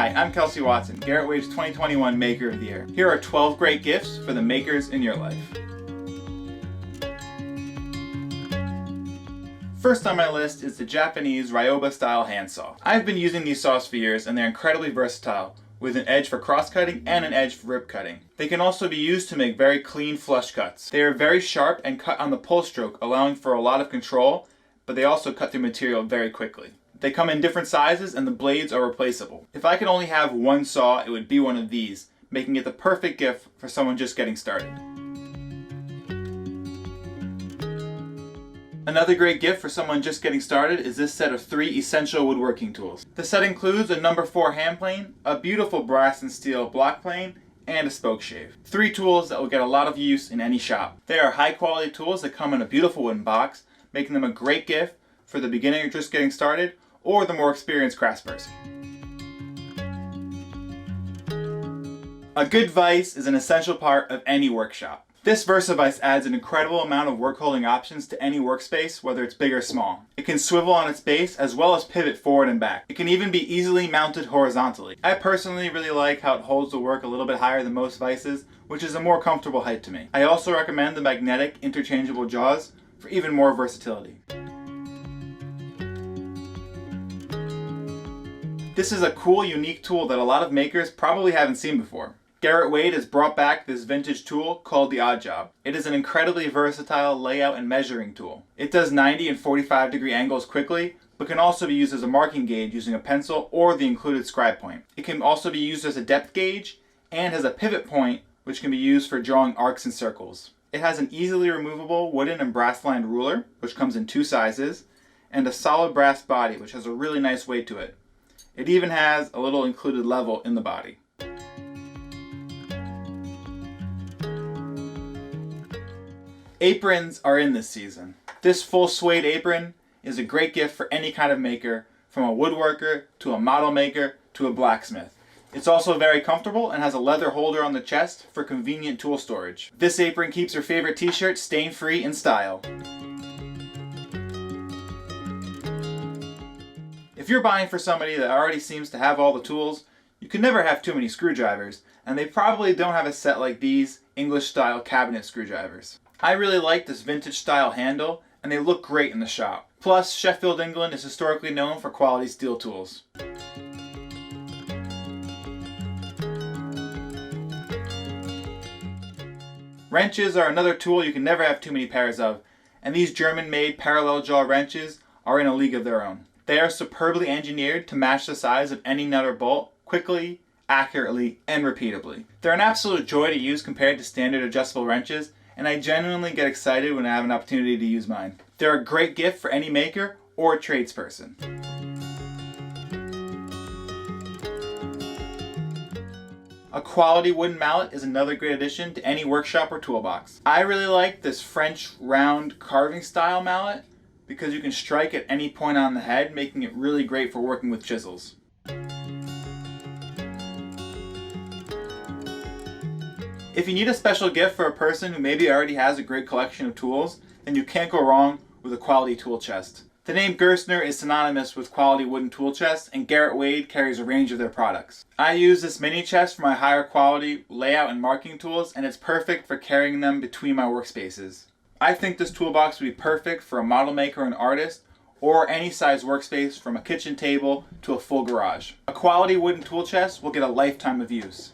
Hi, I'm Kelsey Watson, Garrett Wade's 2021 Maker of the Year. Here are 12 great gifts for the makers in your life. First on my list is the Japanese Ryoba style handsaw. I've been using these saws for years and they're incredibly versatile, with an edge for cross-cutting and an edge for rib cutting. They can also be used to make very clean flush cuts. They are very sharp and cut on the pull stroke, allowing for a lot of control, but they also cut through material very quickly. They come in different sizes and the blades are replaceable. If I could only have one saw, it would be one of these, making it the perfect gift for someone just getting started. Another great gift for someone just getting started is this set of 3 essential woodworking tools. The set includes a number 4 hand plane, a beautiful brass and steel block plane, and a spoke shave. 3 tools that will get a lot of use in any shop. They are high quality tools that come in a beautiful wooden box, making them a great gift for the beginner just getting started or the more experienced craftsperson. A good vise is an essential part of any workshop. This VersaVise adds an incredible amount of work holding options to any workspace, whether it's big or small. It can swivel on its base as well as pivot forward and back. It can even be easily mounted horizontally. I personally really like how it holds the work a little bit higher than most vices, which is a more comfortable height to me. I also recommend the magnetic interchangeable jaws for even more versatility. This is a cool, unique tool that a lot of makers probably haven't seen before. Garrett Wade has brought back this vintage tool called the Odd Job. It is an incredibly versatile layout and measuring tool. It does 90 and 45 degree angles quickly, but can also be used as a marking gauge using a pencil or the included scribe point. It can also be used as a depth gauge and has a pivot point which can be used for drawing arcs and circles. It has an easily removable wooden and brass lined ruler, which comes in 2 sizes, and a solid brass body which has a really nice weight to it. It even has a little included level in the body. Aprons are in this season. This full suede apron is a great gift for any kind of maker, from a woodworker to a model maker to a blacksmith. It's also very comfortable and has a leather holder on the chest for convenient tool storage. This apron keeps your favorite t-shirt stain-free in style. If you're buying for somebody that already seems to have all the tools, you can never have too many screwdrivers, and they probably don't have a set like these English-style cabinet screwdrivers. I really like this vintage-style handle, and they look great in the shop. Plus, Sheffield, England is historically known for quality steel tools. Wrenches are another tool you can never have too many pairs of, and these German-made parallel jaw wrenches are in a league of their own. They are superbly engineered to match the size of any nut or bolt quickly, accurately, and repeatably. They're an absolute joy to use compared to standard adjustable wrenches, and I genuinely get excited when I have an opportunity to use mine. They're a great gift for any maker or tradesperson. A quality wooden mallet is another great addition to any workshop or toolbox. I really like this French round carving style mallet because you can strike at any point on the head, making it really great for working with chisels. If you need a special gift for a person who maybe already has a great collection of tools, then you can't go wrong with a quality tool chest. The name Gerstner is synonymous with quality wooden tool chests, and Garrett Wade carries a range of their products. I use this mini chest for my higher quality layout and marking tools, and it's perfect for carrying them between my workspaces. I think this toolbox would be perfect for a model maker or an artist, or any size workspace from a kitchen table to a full garage. A quality wooden tool chest will get a lifetime of use.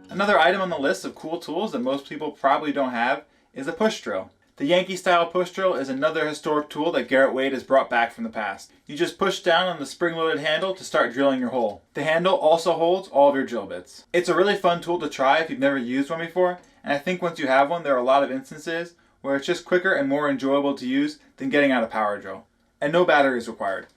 Another item on the list of cool tools that most people probably don't have is a push drill. The Yankee style push drill is another historic tool that Garrett Wade has brought back from the past. You just push down on the spring-loaded handle to start drilling your hole. The handle also holds all of your drill bits. It's a really fun tool to try if you've never used one before, and I think once you have one, there are a lot of instances where it's just quicker and more enjoyable to use than getting out a power drill. And no batteries required.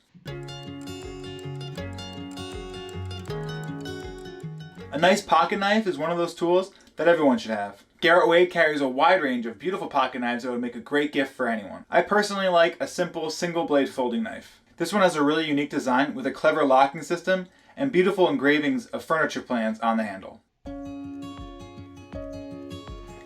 A nice pocket knife is one of those tools that everyone should have. Garrett Wade carries a wide range of beautiful pocket knives that would make a great gift for anyone. I personally like a simple single blade folding knife. This one has a really unique design with a clever locking system and beautiful engravings of furniture plans on the handle.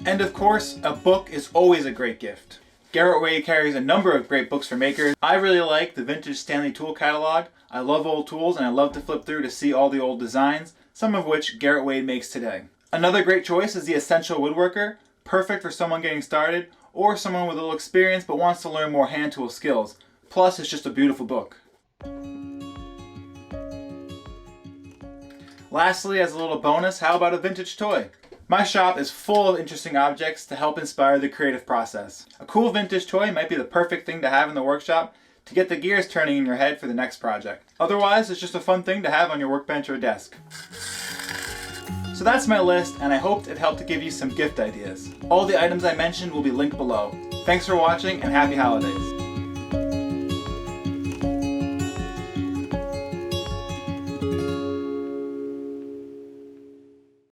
And of course, a book is always a great gift. Garrett Wade carries a number of great books for makers. I really like the Vintage Stanley Tool Catalog. I love old tools and I love to flip through to see all the old designs, some of which Garrett Wade makes today. Another great choice is the Essential Woodworker, perfect for someone getting started or someone with a little experience but wants to learn more hand tool skills. Plus, it's just a beautiful book. Lastly, as a little bonus, how about a vintage toy? My shop is full of interesting objects to help inspire the creative process. A cool vintage toy might be the perfect thing to have in the workshop to get the gears turning in your head for the next project. Otherwise, it's just a fun thing to have on your workbench or desk. So that's my list, and I hoped it helped to give you some gift ideas. All the items I mentioned will be linked below. Thanks for watching, and happy holidays.